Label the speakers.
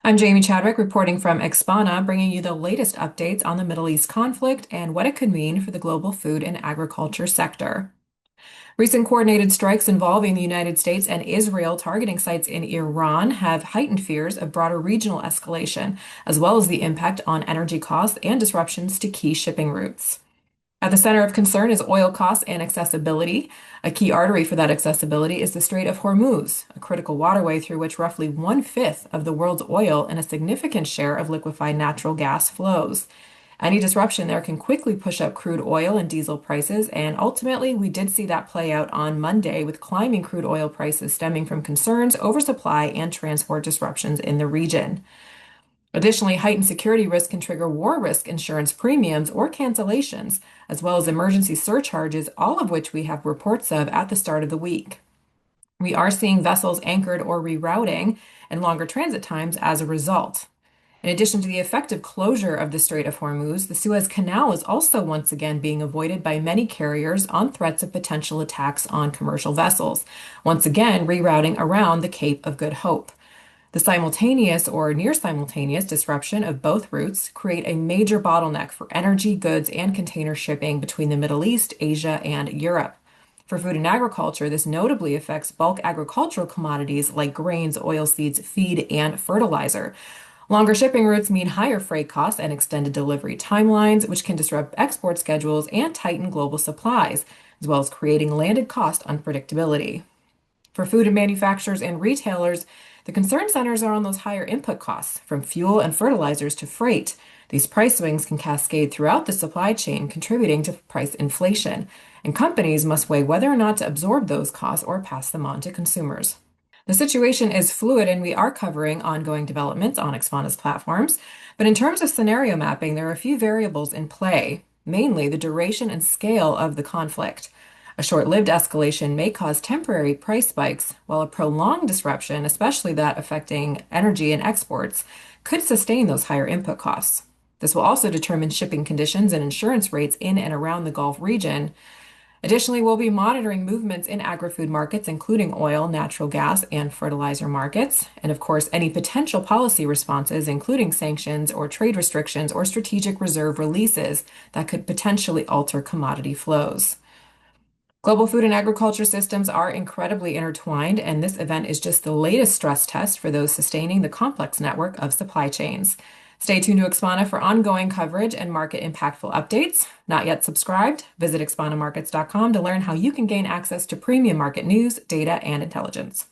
Speaker 1: I'm Jamie Chadwick reporting from Expana, bringing you the latest updates on the Middle East conflict and what it could mean for the global food and agriculture sector. Recent coordinated strikes involving the United States and Israel targeting sites in Iran have heightened fears of broader regional escalation, as well as the impact on energy costs and disruptions to key shipping routes. At the center of concern is oil costs and accessibility. A key artery for that accessibility is the Strait of Hormuz, a critical waterway through which roughly one-fifth of the world's oil and a significant share of liquefied natural gas flows. Any disruption there can quickly push up crude oil and diesel prices, and ultimately, we did see that play out on Monday with climbing crude oil prices stemming from concerns over supply and transport disruptions in the region. Additionally, heightened security risk can trigger war risk insurance premiums or cancellations, as well as emergency surcharges, all of which we have reports of at the start of the week. We are seeing vessels anchored or rerouting and longer transit times as a result. In addition to the effective closure of the Strait of Hormuz, the Suez Canal is also once again being avoided by many carriers on threats of potential attacks on commercial vessels, once again rerouting around the Cape of Good Hope. The simultaneous or near simultaneous disruption of both routes create a major bottleneck for energy, goods, and container shipping between the Middle East, Asia, and Europe. For food and agriculture, this notably affects bulk agricultural commodities like grains, oilseeds, feed, and fertilizer. Longer shipping routes mean higher freight costs and extended delivery timelines, which can disrupt export schedules and tighten global supplies, as well as creating landed cost unpredictability. For food and manufacturers and retailers, the concern centers are on those higher input costs, from fuel and fertilizers to freight. These price swings can cascade throughout the supply chain, contributing to price inflation, and companies must weigh whether or not to absorb those costs or pass them on to consumers. The situation is fluid, and we are covering ongoing developments on Expana's platforms. But in terms of scenario mapping, there are a few variables in play, mainly the duration and scale of the conflict. A short-lived escalation may cause temporary price spikes, while a prolonged disruption, especially that affecting energy and exports, could sustain those higher input costs. This will also determine shipping conditions and insurance rates in and around the Gulf region. Additionally, we'll be monitoring movements in agri-food markets, including oil, natural gas, and fertilizer markets, and of course, any potential policy responses, including sanctions or trade restrictions or strategic reserve releases that could potentially alter commodity flows. Global food and agriculture systems are incredibly intertwined, and this event is just the latest stress test for those sustaining the complex network of supply chains. Stay tuned to Expana for ongoing coverage and market impactful updates. Not yet subscribed? Visit expanamarkets.com to learn how you can gain access to premium market news, data, and intelligence.